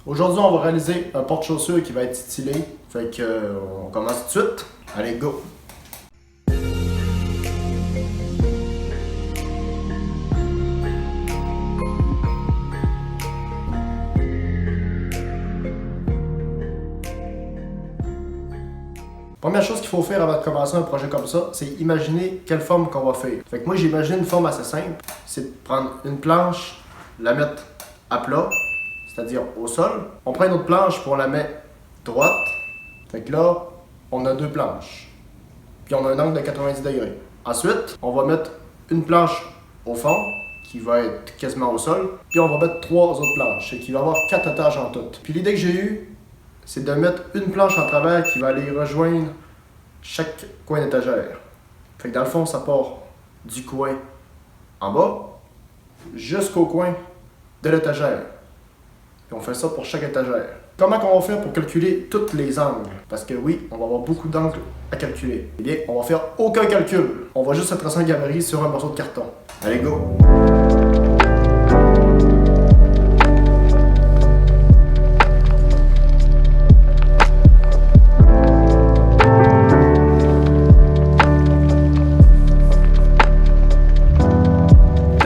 Aujourd'hui, on va réaliser un porte-chaussures qui va être stylé. Fait que on commence tout de suite. Allez, go! Première chose qu'il faut faire avant de commencer un projet comme ça, c'est imaginer quelle forme qu'on va faire. Fait que moi, j'ai imaginé une forme assez simple. C'est de prendre une planche, la mettre à plat, c'est-à-dire au sol. On prend une autre planche puis on la met droite. Fait que là, on a deux planches. Puis on a un angle de 90 degrés. Ensuite, on va mettre une planche au fond, qui va être quasiment au sol. Puis on va mettre trois autres planches, et qui va avoir 4 étages en tout. Puis l'idée que j'ai eue, c'est de mettre une planche en travers qui va aller rejoindre chaque coin d'étagère. Fait que dans le fond, ça part du coin en bas jusqu'au coin de l'étagère. Puis on fait ça pour chaque étagère. Comment on va faire pour calculer tous les angles? Parce que oui, on va avoir beaucoup d'angles à calculer. Eh bien, on va faire aucun calcul. On va juste se tracer un gabarit sur un morceau de carton. Allez, go!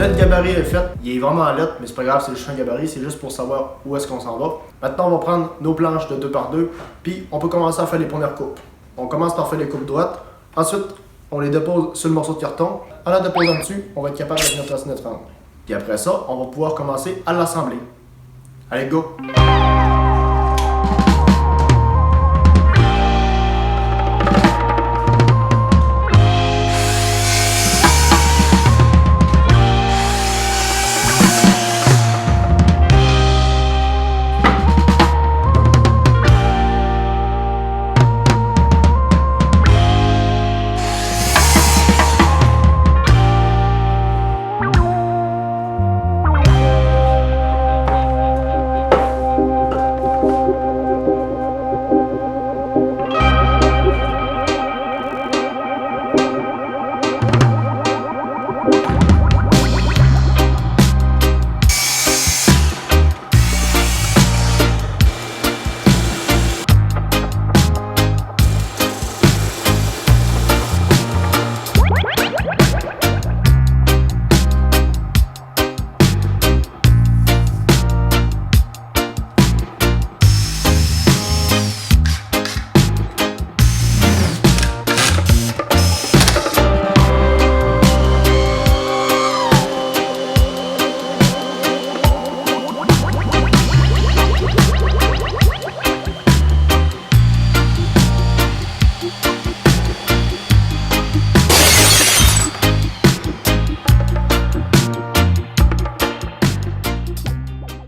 Le gabarit est fait, il est vraiment lettre, mais c'est pas grave, c'est juste un gabarit, c'est juste pour savoir où est-ce qu'on s'en va. Maintenant, on va prendre nos planches de 2 par 2, puis on peut commencer à faire les premières coupes. On commence par faire les coupes droites, ensuite, on les dépose sur le morceau de carton. En la déposant dessus, on va être capable de venir tracer notre angle. Puis après ça, on va pouvoir commencer à l'assembler. Allez, go!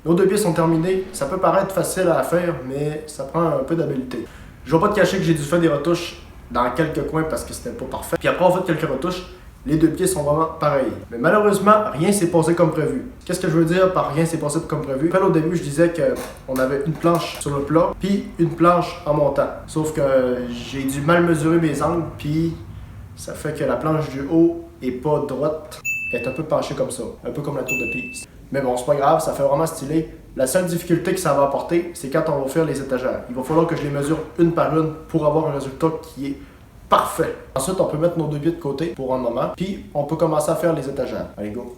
Nos 2 pieds sont terminés. Ça peut paraître facile à faire, mais ça prend un peu d'habileté. Je ne vais pas te cacher que j'ai dû faire des retouches dans quelques coins parce que c'était pas parfait. Puis après, on fait quelques retouches. Les 2 pieds sont vraiment pareils. Mais malheureusement, rien s'est passé comme prévu. Qu'est-ce que je veux dire par rien s'est passé comme prévu? Au début, je disais qu'on avait une planche sur le plat, puis une planche en montant. Sauf que j'ai dû mal mesurer mes angles, puis ça fait que la planche du haut est pas droite. Elle est un peu penchée comme ça, un peu comme la tour de Pise. Mais bon, c'est pas grave, ça fait vraiment stylé. La seule difficulté que ça va apporter, c'est quand on va faire les étagères. Il va falloir que je les mesure une par une pour avoir un résultat qui est parfait. Ensuite, on peut mettre nos 2 pieds de côté pour un moment, puis on peut commencer à faire les étagères. Allez, go!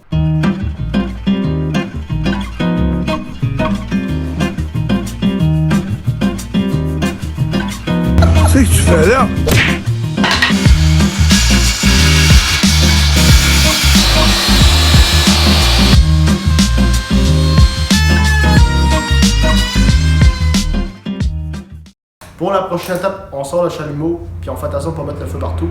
Qu'est-ce que tu fais là? Pour la prochaine étape, on sort le chalumeau, puis on fait attention pour mettre le feu partout.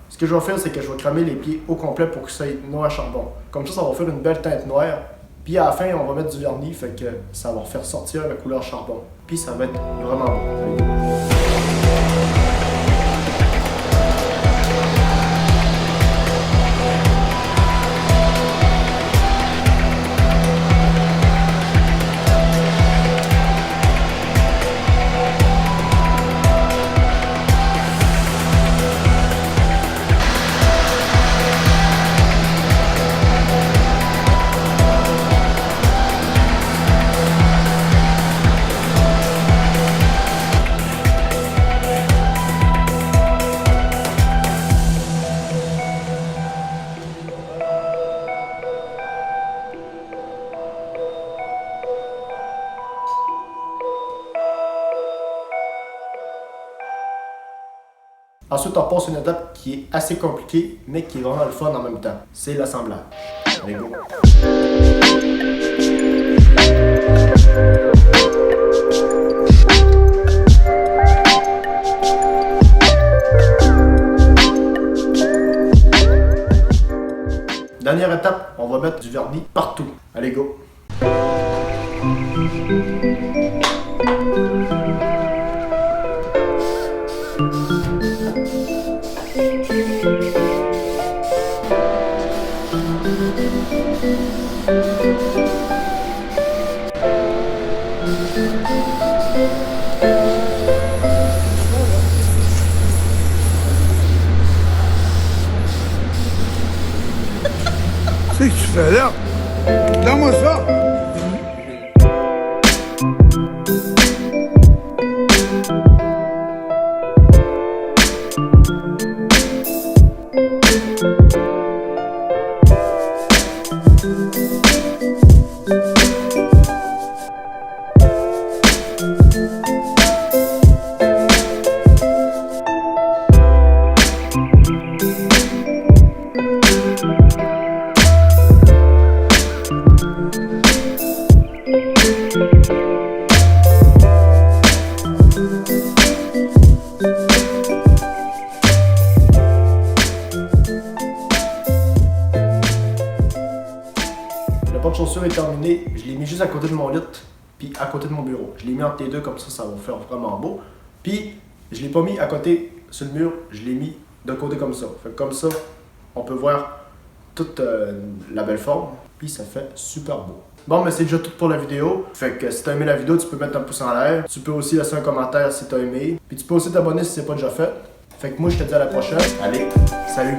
Ce que je vais faire, c'est que je vais cramer les pieds au complet pour que ça ait noir à charbon. Comme ça va faire une belle teinte noire. Puis à la fin, on va mettre du vernis, fait que ça va faire sortir la couleur charbon. Puis ça va être vraiment beau. Ensuite, on passe une étape qui est assez compliquée, mais qui est vraiment le fun en même temps. C'est l'assemblage. Allez, go! Dernière étape, on va mettre du vernis partout. Allez, go! Qu'est-ce que tu fais là? Donne-moi ça! Le pot de chaussure est terminé, je l'ai mis juste à côté de mon lit, puis à côté de mon bureau. Je l'ai mis entre les deux, comme ça va faire vraiment beau. Puis, je l'ai pas mis à côté sur le mur, je l'ai mis de côté comme ça. Fait que comme ça, on peut voir toute la belle forme, puis ça fait super beau. Bon, mais c'est déjà tout pour la vidéo. Fait que si t'as aimé la vidéo, tu peux mettre un pouce en l'air. Tu peux aussi laisser un commentaire si t'as aimé. Puis tu peux aussi t'abonner si c'est pas déjà fait. Fait que moi, je te dis à la prochaine. Allez, salut!